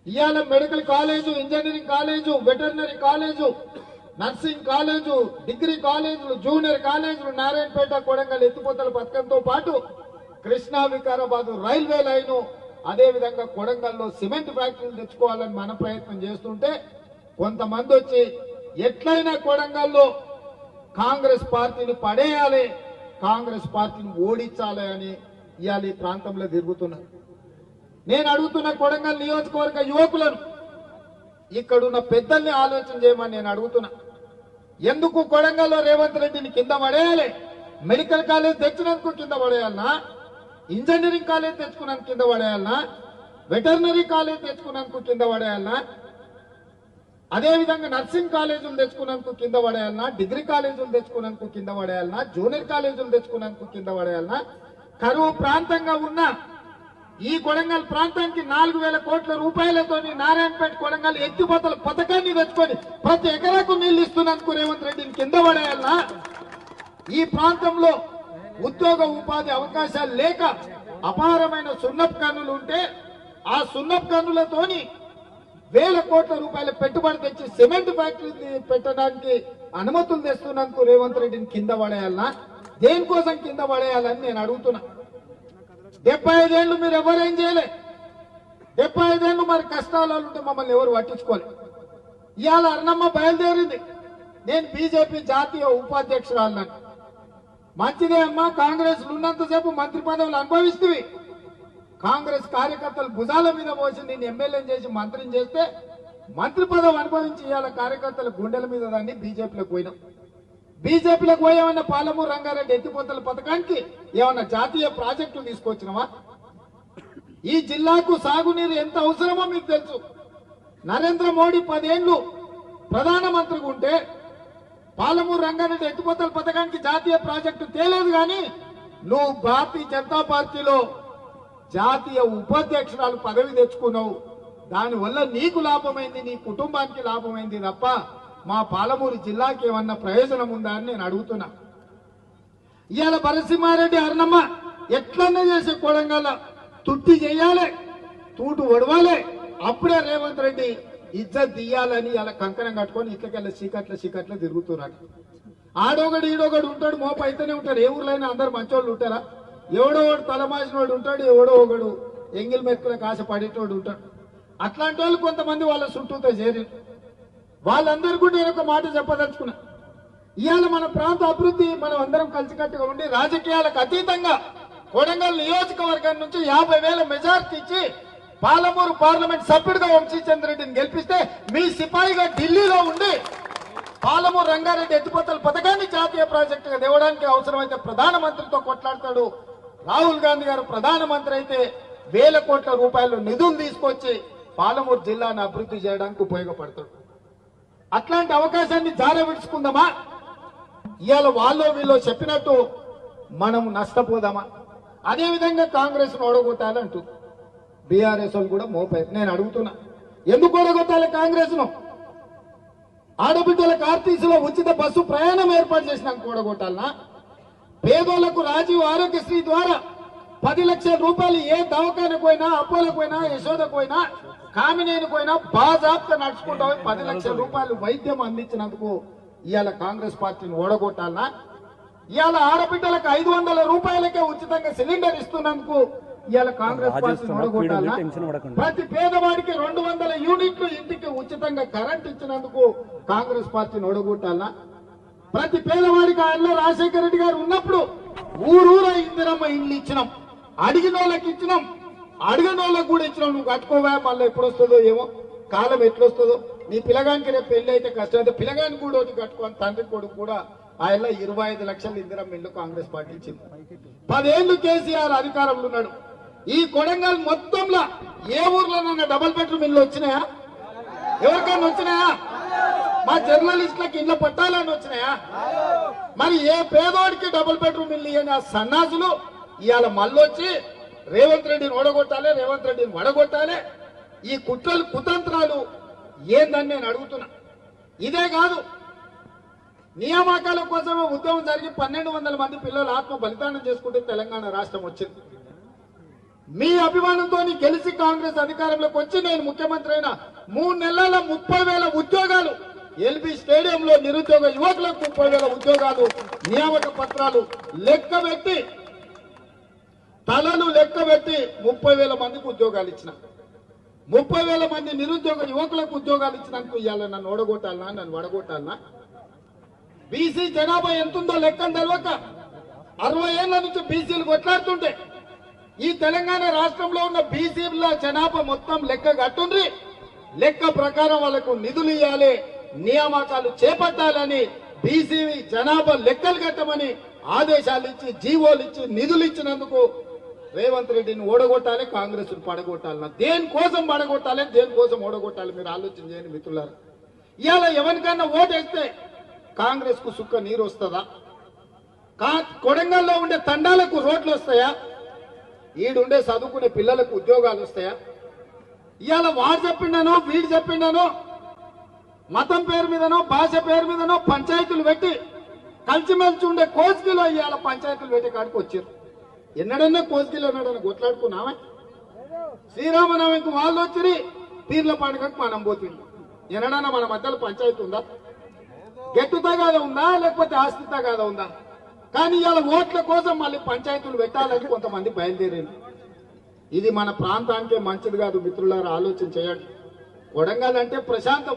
ఇవాళ medical college, engineering college, veterinary college, nursing college, degree కాలేజీలు, junior కాలేజీలు, నారాయణపేట, కొడంగల్ ఎత్తిపోతల పథకంతో పాటు కృష్ణా వికారాబాద్ రైల్వే లైను, అదేవిధంగా కొడంగల్లో సిమెంట్ ఫ్యాక్టరీలు తెచ్చుకోవాలని మన ప్రయత్నం చేస్తుంటే కొంతమంది వచ్చి ఎట్లయినా కొడంగల్లో కాంగ్రెస్ పార్టీని పడేయాలి, కాంగ్రెస్ పార్టీని ఓడించాలి అని ఇవాళ ఈ ప్రాంతంలో తిరుగుతున్నారు. నేను అడుగుతున్న కొడంగల్ నియోజకవర్గ యువకులను, ఇక్కడున్న పెద్దల్ని ఆలోచన చేయమని నేను అడుగుతున్నా. ఎందుకు కొడంగల్లో రేవంత్ రెడ్డిని కింద పడేయాలి? మెడికల్ కాలేజ్ తెచ్చినందుకు కింద పడేయాలనా? ఇంజనీరింగ్ కాలేజ్ తెచ్చుకున్నందుకు కింద పడేయాలనా? వెటర్నరీ కాలేజ్ తెచ్చుకున్నందుకు కింద పడేయాలనా? అదేవిధంగా నర్సింగ్ కాలేజీలు తెచ్చుకున్నందుకు కింద పడేయాలనా? డిగ్రీ కాలేజీలు తెచ్చుకున్నందుకు కింద పడేయాలనా? జూనియర్ కాలేజీలు తెచ్చుకున్నందుకు కింద పడేయాలనా? కరువు ప్రాంతంగా ఉన్న ఈ కొడంగల్ ప్రాంతానికి 4,000 కోట్ల రూపాయలతో నారాయణపేట కొడంగల్ ఎత్తిపోతల పథకాన్ని తెచ్చుకొని ప్రతి ఎకరాకు నీళ్లు ఇస్తున్నందుకు రేవంత్ రెడ్డిని కింద పడేయాలనా? ఈ ప్రాంతంలో ఉద్యోగ ఉపాధి అవకాశాలు లేక అపారమైన సున్నపు గనులు ఉంటే ఆ సున్నపు గనులతోని 1,000 కోట్ల రూపాయల పెట్టుబడి తెచ్చి సిమెంట్ ఫ్యాక్టరీ పెట్టడానికి అనుమతులు తెస్తున్నందుకు రేవంత్ రెడ్డిని కింద పడేయాలనా? దేనికోసం కింద పడేయాలని నేను అడుగుతున్నా. 75 ఏళ్ళు మీరు ఎవరేం చేయలే. 75 ఏళ్ళు మరి కష్టాలు ఉంటే మమ్మల్ని ఎవరు పట్టించుకోలే. ఇవాళ అర్ణమ్మ బయలుదేరింది, నేను బీజేపీ జాతీయ ఉపాధ్యక్షురాలను. మంచిదే అమ్మా, కాంగ్రెస్ ఉన్నంతసేపు మంత్రి పదవులు అనుభవిస్తుంది. కాంగ్రెస్ కార్యకర్తలు భుజాల మీద పోసి నేను ఎమ్మెల్యేని చేసి మంత్రిని చేస్తే మంత్రి పదవి అనుభవించి ఇవాళ కార్యకర్తల గుండెల మీద దాన్ని బీజేపీలోకి పోయినాం. బీజేపీలోకి పోయేమన్నా పాలమూరు రంగారెడ్డి ఎత్తిపోతల పథకానికి ఏమన్నా జాతీయ ప్రాజెక్టులు తీసుకొచ్చినావా? ఈ జిల్లాకు సాగునీరు ఎంత అవసరమో మీకు తెలుసు. నరేంద్ర మోడీ 10 ఏళ్లు ప్రధానమంత్రిగా ఉంటే పాలమూరు రంగారెడ్డి ఎత్తిపోతల పథకానికి జాతీయ ప్రాజెక్టు తేలేదు. కానీ నువ్వు భారతీయ జనతా పార్టీలో జాతీయ ఉపాధ్యక్షురాలు పదవి తెచ్చుకున్నావు. దానివల్ల నీకు లాభమైంది, నీ కుటుంబానికి లాభమైంది తప్ప మా పాలమూరు జిల్లాకి ఏమన్నా ప్రయోజనం ఉందా అని నేను అడుగుతున్నా. ఇవాళ భరసింహారెడ్డి అర్ణమ్మ ఎట్లన్నా చేసే కొడంగల్ తుట్టి చేయాలి, తూటు ఒడవాలి, అప్పుడే రేవంత్ రెడ్డి ఇజ్జత్ తీయాలని ఇలా కంకణం కట్టుకొని ఇట్లకెళ్ళి చీకట్ల తిరుగుతున్నారు. ఆడొకడు ఈడొకడు ఉంటాడు, మోపు అయితేనే ఉంటాడు. ఏ ఊర్లైనా అందరు మంచోళ్ళు ఉంటారా? ఎవడో ఒకడు తలమాసినోడు ఉంటాడు, ఎవడో ఒకడు ఎంగిల్ మెతుకులకు ఆశ పడేటోడు ఉంటాడు. అట్లాంటి వాళ్ళు కొంతమంది వాళ్ళ చుట్టూతో చేరి వాళ్ళందరికీ నేను ఒక మాట చెప్పదలుచుకున్నా. ఇవాళ మన ప్రాంత అభివృద్ధి మనం అందరం కలిసికట్టుగా ఉండి రాజకీయాలకు అతీతంగా కొడంగల్ నియోజకవర్గం నుంచి 50,000 మెజార్టీ ఇచ్చి పాలమూరు పార్లమెంట్ సభ్యుడిగా వంశీచంద్రెడ్డిని గెలిపిస్తే మీ సిపాయిగా ఢిల్లీలో ఉండి పాలమూరు రంగారెడ్డి ఎత్తిపోతల పథకాన్ని జాతీయ ప్రాజెక్టుగా తేవడానికి అవసరమైతే ప్రధానమంత్రితో కొట్లాడతాడు. రాహుల్ గాంధీ గారు ప్రధానమంత్రి అయితే 1,000 కోట్ల రూపాయలు నిధులు తీసుకొచ్చి పాలమూరు జిల్లాను అభివృద్ధి చేయడానికి ఉపయోగపడతాడు. అట్లాంటి అవకాశాన్ని జారవిడుచుకుందామా? ఇవాళ వాళ్ళు వీళ్ళు చెప్పినట్టు మనం నష్టపోదామా? అదేవిధంగా కాంగ్రెస్ ఓడగొట్టాలంటూ బీఆర్ఎస్ వాళ్ళు కూడా మోపారు. నేను అడుగుతున్నా, ఎందుకు ఓడగొట్టాలి కాంగ్రెస్ ను? ఆడబిడ్డలకు ఆర్టీసీలో ఉచిత బస్సు ప్రయాణం ఏర్పాటు చేసినాక ఓడగొట్టాలనా? పేదోళ్లకు రాజీవ్ ఆరోగ్యశ్రీ ద్వారా 10 లక్షల రూపాయలు ఏ దవాఖానకు పోయినా, అపోలకు పోయినా, యశోదకు పోయినా, కామినేని పోయినా బాజాబ్గా నడుచుకుంటా 10 లక్షల రూపాయలు వైద్యం అందించినందుకు ఇవాళ కాంగ్రెస్ పార్టీని ఓడగొట్టాలనా? ఇవాళ ఆడబిడ్డలకు 500 రూపాయలకే ఉచితంగా సిలిండర్ ఇస్తున్నందుకు ఇవాళ కాంగ్రెస్ పార్టీని ఓడగొట్టాలనా? ప్రతి పేదవాడికి 200 యూనిట్లు ఇంటికి ఉచితంగా కరెంట్ ఇచ్చినందుకు కాంగ్రెస్ పార్టీని ఓడగొట్టాలనా? ప్రతి పేదవాడికి ఆయన రాజశేఖర రెడ్డి గారు ఉన్నప్పుడు ఊరూర ఇందిరమ్మ ఇండ్లు ఇచ్చినాం, అడిగిన వాళ్ళకి ఇచ్చినాం, అడిగిన వాళ్ళకి కూడా ఇచ్చినాం. నువ్వు కట్టుకోవా, మళ్ళీ ఎప్పుడు వస్తుందో ఏమో, కాలం ఎట్లొస్తుందో. నీ పిల్లగానికి రేపు పెళ్లి అయితే కష్టమైతే పిల్లగాని కూడా ఒకటి కట్టుకోని తండ్రి కొడుకు కూడా ఆయన 25 లక్షల ఇందిరమ్మ ఇల్లు కాంగ్రెస్ పార్టీ ఇచ్చింది. 10 ఏళ్లు కేసీఆర్ అధికారంలో ఉన్నాడు. ఈ కొడంగల్ మొత్తంలో ఏ ఊర్లోనైనా డబుల్ బెడ్రూమ్ ఇల్లు వచ్చినాయా? ఎవరికైనా వచ్చినాయా? మా జర్నలిస్టులకు ఇళ్ళ పట్టాలని వచ్చినాయా? మరి ఏ పేదోడికి డబుల్ బెడ్రూమ్ ఇల్లు ఇయ్యని ఆ సన్నాసులు ఇవాళ మళ్ళొచ్చి రేవంత్ రెడ్డిని ఓడగొట్టాలి, రేవంత్ రెడ్డిని వడగొట్టాలి. ఈ కుట్రలు కుతంత్రాలు ఏందని నేను అడుగుతున్నా. ఇదే కాదు, నియామకాల కోసమే ఉద్యమం జరిగి 1,200 మంది పిల్లలు ఆత్మ బలిదానం చేసుకుంటే తెలంగాణ రాష్ట్రం వచ్చింది. మీ అభిమానంతో గెలిచి కాంగ్రెస్ అధికారంలోకి వచ్చి నేను ముఖ్యమంత్రి అయిన 3 నెలల 30,000 ఉద్యోగాలు ఎల్బీ స్టేడియంలో నిరుద్యోగ యువకులకు 30,000 ఉద్యోగాలు నియామక పత్రాలు లెక్కబెట్టి తలలు లెక్కబెట్టి 30,000 మందికి ఉద్యోగాలు ఇచ్చిన 30,000 మంది నిరుద్యోగ యువకులకు ఉద్యోగాలు ఇచ్చినందుకు ఇవాళ నన్ను ఓడగొట్టాలనా నన్ను వడగొట్టాలనా? బీసీ జనాభా ఎంతుందో లెక్కను తెలవక 60 ఏళ్ల నుంచి బీసీలు కొట్లాడుతుంటే ఈ తెలంగాణ రాష్ట్రంలో ఉన్న బీసీల జనాభా మొత్తం లెక్క కట్టుండ్రి, లెక్క ప్రకారం వాళ్ళకు నిధులు ఇవ్వాలి, నియామకాలు చేపట్టాలని బీసీ జనాభా లెక్కలు కట్టమని ఆదేశాలు ఇచ్చి జీవోలు ఇచ్చి నిధులు ఇచ్చినందుకు రేవంత్ రెడ్డిని ఓడగొట్టాలి, కాంగ్రెస్ పడగొట్టాలన్నా దేనికోసం పడగొట్టాలి, దేనికోసం ఓడగొట్టాలి మీరు ఆలోచన చేయండి మిత్రులారా. ఇవాళ ఎవరికన్నా ఓటేస్తే కాంగ్రెస్ కు సుక్క నీరు వస్తుందా? కొడంగల్లో ఉండే తండాలకు రోడ్లు వస్తాయా? ఈడుండే చదువుకునే పిల్లలకు ఉద్యోగాలు వస్తాయా? ఇవాళ వాడు చెప్పిండనో వీడు చెప్పిండనో మతం పేరు మీదనో భాష పేరు మీదనో పంచాయతీలు పెట్టి కలిసిమెలిసి ఉండే కోస్గిలో ఇవాళ పంచాయతీలు పెట్టి కాడికి వచ్చారు. ఎన్నడన్నా కోస్గిలో ఎన్నడన్నా కొట్లాడుకున్నామే? శ్రీరామనవమికి వాళ్ళు వచ్చి పీర్ల పండుగకు మనం పోతుంది. ఎన్నడన్నా మన మధ్యలో పంచాయతీ ఉందా? గెట్టు తగాదా ఉందా లేకపోతే ఆస్తి తగాదా ఉందా? కానీ ఇవాళ ఓట్ల కోసం మళ్ళీ పంచాయతీలు పెట్టాలని కొంతమంది బయలుదేరారు. ఇది మన ప్రాంతానికే మంచిది కాదు మిత్రులారా, ఆలోచన చేయండి. కొడంగల్ అంటే ప్రశాంతం.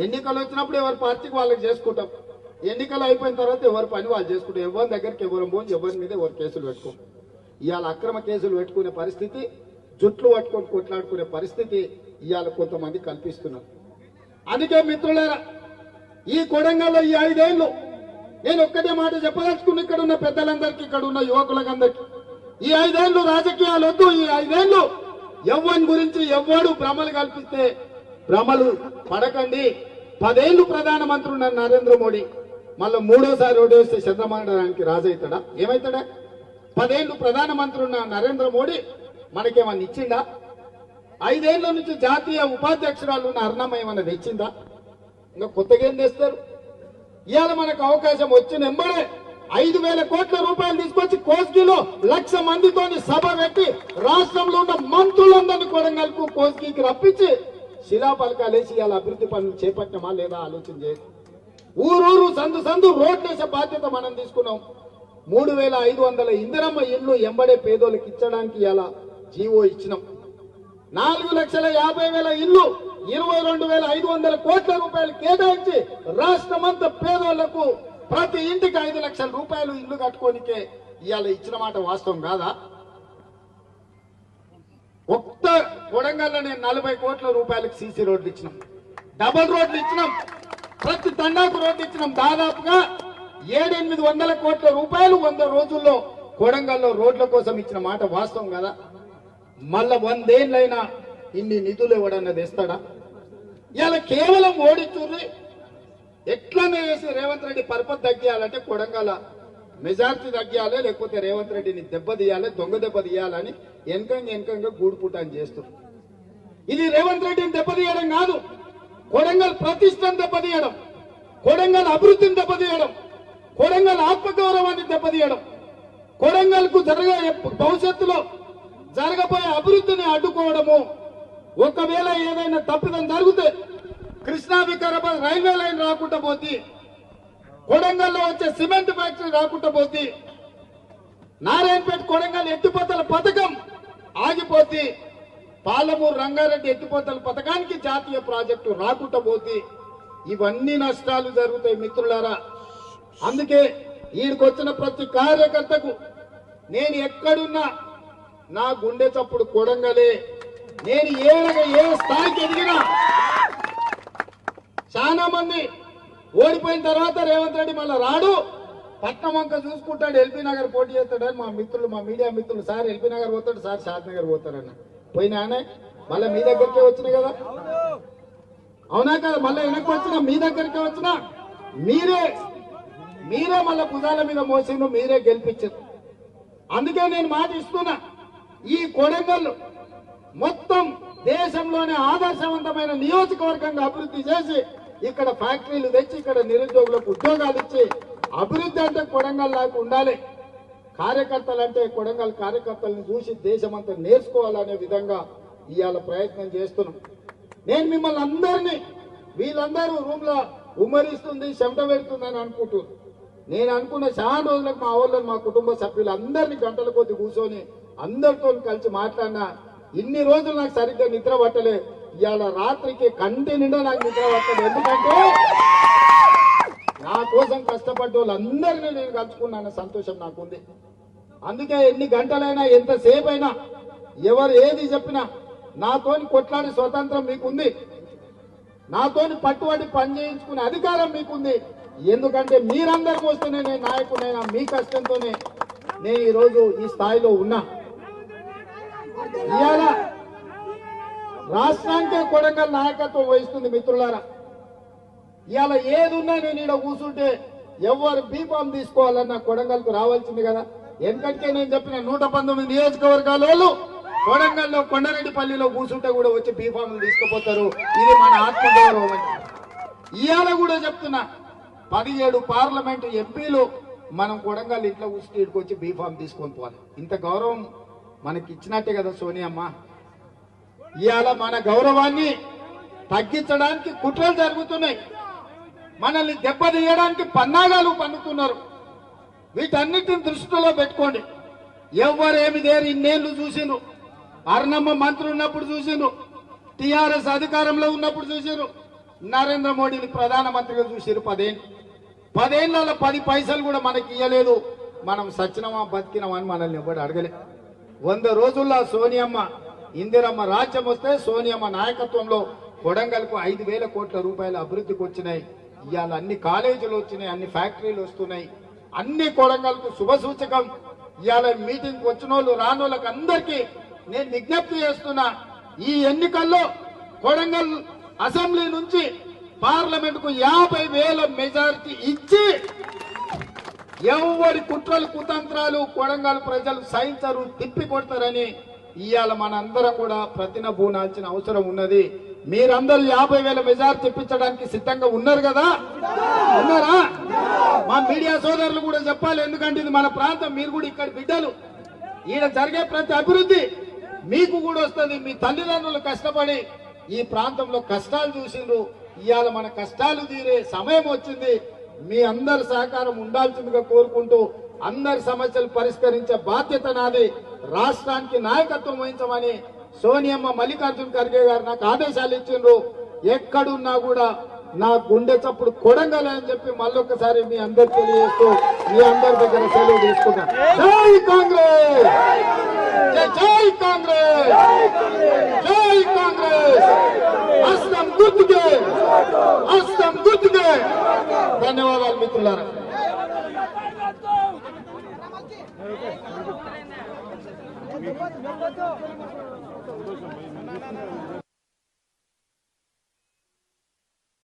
ఎన్నికలు వచ్చినప్పుడు ఎవరి పార్టీకి వాళ్ళకి చేసుకుంటాం, ఎన్నికలు అయిపోయిన తర్వాత ఎవరి పని వాళ్ళు చేసుకుంటాం. ఎవరి దగ్గరికి ఎవరు పోయి ఎవరి మీద ఎవరు కేసులు పెట్టుకోం. ఇవాళ అక్రమ కేసులు పెట్టుకునే పరిస్థితి, జుట్లు పట్టుకొని కొట్లాడుకునే పరిస్థితి ఇవాళ కొంతమంది కల్పిస్తున్నారు. అందుకే మిత్రులారా, ఈ కొడంగల్లో ఈ 5 ఏళ్లు నేను ఒక్కటే మాట చెప్పదలుచుకుని ఇక్కడ ఉన్న పెద్దలందరికీ, ఇక్కడ ఉన్న యువకులందరికీ, ఈ 5 ఏళ్లు రాజకీయాలు వద్దు. ఈ 5 ఏళ్లు ఎవ్వని గురించి ఎవ్వడు భ్రమలు కల్పిస్తే భ్రమలు పడకండి. 10 ఏళ్లు ప్రధానమంత్రి ఉన్న నరేంద్ర మోడీ మళ్ళీ 3వసారి ఓడేస్తే చంద్రబాబు రాజవుతాడా? ఏమవుతాడా? 10 ఏళ్లు ప్రధానమంత్రి ఉన్న నరేంద్ర మోడీ మనకేమన్నా ఇచ్చిందా? 5 ఏళ్ల నుంచి జాతీయ ఉపాధ్యక్షురాలు ఉన్న అరుణమ్మ ఏమన్నా తెచ్చిందా? ఇంకా కొత్తగా ఏం తెస్తారు? ఇవాళ మనకు అవకాశం వచ్చిన ఎంబడే 5,000 కోట్ల రూపాయలు తీసుకొచ్చి కోస్గిలో 1,00,000 మందితోని సభ పెట్టి రాష్ట్రంలో ఉన్న మంత్రులందరినీ కొడంగల్కు కోస్గికి రప్పించి శిలాఫలకాలు వేసి ఇవాళ అభివృద్ధి పనులు చేపట్టినమా లేదా ఆలోచన చేసి ఊరూరు సందు సందు రోడ్లు వేసే బాధ్యత మనం తీసుకున్నాం. 3,500 ఇందిరమ్మ ఇళ్లు ఎంబడే పేదోళ్ళకి ఇచ్చడానికి ఇవాళ జీవో ఇచ్చినాం. 4,50,000 ఇళ్లు 22,500 కోట్ల రూపాయలు కేటాయించి రాష్ట్రమంతా పేదోళ్లకు ప్రతి ఇంటికి 5 లక్షల రూపాయలు ఇల్లు కట్టుకోనికే ఇవాళ ఇచ్చిన మాట వాస్తవం కాదా? ఒక్క కొడంగల్లో నేను 40 కోట్ల రూపాయలకు సీసీ రోడ్లు ఇచ్చినాం, డబుల్ రోడ్లు ఇచ్చినాం, ప్రతి తండాకు రోడ్లు ఇచ్చినాం. దాదాపుగా 700-800 కోట్ల రూపాయలు 100 రోజుల్లో కొడంగల్లో రోడ్ల కోసం ఇచ్చిన మాట వాస్తవం కదా? మళ్ళా 100 ఏళ్ళైనా ఇన్ని నిధులు ఎవడన్నా తెస్తాడా? ఇలా కేవలం ఓడిచుర్రి ఎట్లనే వేసి రేవంత్ రెడ్డి పరపతి తగ్గియాలంటే కొడంగల్ మెజార్టీ తగ్గియాలి, లేకపోతే రేవంత్ రెడ్డిని దెబ్బతీయాలి, దొంగ దెబ్బ తీయాలని వెనకంగా గూడుపుటాన్ని చేస్తారు. ఇది రేవంత్ రెడ్డిని దెబ్బతీయడం కాదు, కొడంగల్ ప్రతిష్టను దెబ్బతీయడం, కొడంగల్ అభివృద్ధిని దెబ్బతీయడం, కొడంగల్ ఆత్మగౌరవాన్ని దెబ్బతీయడం, కొడంగల్ కు భవిష్యత్తులో జరగబోయే అభివృద్ధిని అడ్డుకోవడము. ఒకవేళ ఏదైనా తప్పిదం జరిగితే కృష్ణా వికారాబాద్ రైల్వే లైన్ రాకుండా పోతే, కొడంగల్లో వచ్చే సిమెంట్ ఫ్యాక్టరీ రాకుండా పోతే, నారాయణపేట కొడంగల్ ఎత్తిపోతల పథకం ఆగిపోతే, పాలమూరు రంగారెడ్డి ఎత్తిపోతల పథకానికి జాతీయ ప్రాజెక్టు రాకుండా పోతే ఇవన్నీ నష్టాలు జరుగుతాయి మిత్రులారా. అందుకే ఈడికొచ్చిన ప్రతి కార్యకర్తకు నేను ఎక్కడున్నా నా గుండె చప్పుడు కొడంగలే. నేను ఏ స్థాయికి ఎదిగినా చాలా మంది ఓడిపోయిన తర్వాత రేవంత్ రెడ్డి మళ్ళీ రాడు, పట్నం వంక చూసుకుంటాడు, ఎల్బీ నగర్ పోటీ చేస్తాడని మా మిత్రులు, మా మీడియా మిత్రులు, సార్ ఎల్బీ నగర్ పోతాడు, సార్ షాద్ నగర్ పోతారన్న పోయినానే మళ్ళీ మీ దగ్గరికే వచ్చినాయి కదా, అవునా కదా? మళ్ళీ వెనక్కి వచ్చినా మీ దగ్గరికే వచ్చినా మీరే మళ్ళీ భుజాల మీద మోసిండు, మీరే గెలిపించారు. అందుకే నేను మాట ఇస్తున్నా, ఈ కొడంగల్ మొత్తం దేశంలోనే ఆదర్శవంతమైన నియోజకవర్గంగా అభివృద్ధి చేసి ఇక్కడ ఫ్యాక్టరీలు తెచ్చి ఇక్కడ నిరుద్యోగులకు ఉద్యోగాలు ఇచ్చి అభివృద్ధి అంటే కొడంగల్ లాగా ఉండాలి. కార్యకర్తలు అంటే కొడంగల్ కార్యకర్తలను చూసి దేశమంతా నేర్చుకోవాలనే విధంగా ఇవాళ ప్రయత్నం చేస్తున్నాం. నేను మిమ్మల్ని అందరినీ వీళ్ళందరూ రూమ్ లో ఉమ్మరిస్తుంది చెమట పెడుతుందని అనుకుంటున్నారు. నేను అనుకున్న చాలా రోజులకు మా వాళ్ళని మా కుటుంబ సభ్యులు అందరినీ గంటల కొద్ది కూర్చొని అందరితో కలిసి మాట్లాడినా ఇన్ని రోజులు నాకు సరిగ్గా నిద్ర పట్టలే. ఇవాళ రాత్రికి కంటి నిండా నాకు నిద్ర పట్టలేదు. ఎందుకంటే నా కోసం కష్టపడ్డ వాళ్ళందరినీ నేను కలుసుకున్నాను, సంతోషం నాకుంది. అందుకే ఎన్ని గంటలైనా ఎంతసేపు అయినా ఎవరు ఏది చెప్పినా నాతోని కొట్లాడే స్వతంత్రం మీకుంది, నాతోని పట్టుబడి పని చేయించుకునే అధికారం మీకుంది. ఎందుకంటే మీరందరి కోసమే నేను నాయకుడైనా, మీ కష్టంతోనే నేను ఈరోజు ఈ స్థాయిలో ఉన్నా. ఇవాళ రాష్ట్రానికే కొడంగల్ నాయకత్వం వహిస్తుంది మిత్రులారా. ఇవాళ ఏది ఉన్నా నేను ఈడ కూర్చుంటే ఎవరు బీఫామ్ తీసుకోవాలన్నా కొడంగల్కు రావాల్సింది కదా. ఎందుకంటే నేను చెప్పిన 119 నియోజకవర్గాల వాళ్ళు కొడంగల్లో కొండరెడ్డిపల్లిలో కూర్చుంటే కూడా వచ్చి బీఫామ్లు తీసుకుపోతారు. ఇది మన ఆత్మగౌరవం. ఇవాళ కూడా చెప్తున్నా 17 పార్లమెంటు ఎంపీలు మనం కొడంగల్ ఇంట్లో కూర్చుంటే ఇక్కడికి వచ్చి బీఫామ్ తీసుకొని పోవాలి. ఇంత గౌరవం మనకి ఇచ్చినట్టే కదా సోనియమ్మ. ఇవాళ మన గౌరవాన్ని తగ్గించడానికి కుట్రలు జరుగుతున్నాయి, మనల్ని దెబ్బతీయడానికి పన్నాగాలు పన్నుతున్నారు. వీటన్నిటిని దృష్టిలో పెట్టుకోండి. ఎవరేమి దేరు ఇన్నేళ్లు చూసిండ్రు. అర్ణమ్మ మంత్రి ఉన్నప్పుడు చూసిండ్రు, టీఆర్ఎస్ అధికారంలో ఉన్నప్పుడు చూసిండ్రు, నరేంద్ర మోడీని ప్రధానమంత్రిగా చూసిరు. 10 ఏళ్లలో 10 పైసలు కూడా మనకి ఇయ్యలేదు. మనం సచ్చినమా బతికినమా అని మనల్ని ఎవరు అడగలే. 100 రోజుల్లో సోనియమ్మ ఇందిరమ్మ రాజ్యం వస్తే సోనియమ్మ నాయకత్వంలో కొడంగల్కు 5,000 కోట్ల రూపాయల అభివృద్ధికి వచ్చినాయి. ఇవాళ అన్ని కాలేజీలు వచ్చినాయి, అన్ని ఫ్యాక్టరీలు వస్తున్నాయి, అన్ని కొడంగల్కు శుభ సూచకం. ఇవాళ మీటింగ్ వచ్చిన వాళ్ళు రాని వాళ్ళకి అందరికీ నేను విజ్ఞప్తి చేస్తున్నా, ఈ ఎన్నికల్లో కొడంగల్ అసెంబ్లీ నుంచి పార్లమెంట్ కు 50,000 మెజారిటీ ఇచ్చి ఎవరి కుట్రలు కుతంత్రాలు కొడంగల్ ప్రజలు సహించరు, తిప్పి కొడతారని ఇవాళ మనందరం కూడా ప్రతినబూనాల్సిన అవసరం ఉన్నది. మీరందరూ 50,000 మెజారిటీ తెప్పించడానికి సిద్ధంగా ఉన్నారు కదా? ఉన్నారా? మా మీడియా సోదరులు కూడా చెప్పాలి. ఎందుకంటే ఇది మన ప్రాంతం, మీరు కూడా ఇక్కడ బిడ్డలు. ఈడ జరిగే ప్రతి అభివృద్ధి మీకు కూడా వస్తుంది. మీ తల్లిదండ్రులు కష్టపడి ఈ ప్రాంతంలో కష్టాలు చూసిండ్రు. ఇవాళ మన కష్టాలు తీరే సమయం వచ్చింది. మీ అందరి సహకారం ఉండాల్సిందిగా కోరుకుంటూ అందరి సమస్యలు పరిష్కరించే బాధ్యత నాది. రాష్ట్రానికి నాయకత్వం వహించమని సోనియమ్మ మల్లికార్జున ఖర్గే గారు నాకు ఆదేశాలు ఇచ్చిండ్రు. ఎక్కడున్నా కూడా నా గుండె చప్పుడు కొడంగల్ అని చెప్పి మళ్ళొక్కసారి మీ అందరు తెలియజేస్తూ మీ అందరి దగ్గర సెలవు తీసుకుంటా. జై కాంగ్రెస్, జై కాంగ్రెస్, జై కాంగ్రెస్. హస్తం గుర్తుకే, హస్తం గుర్తుకే. ధన్యవాదాలు మిత్రులారా. Thank you.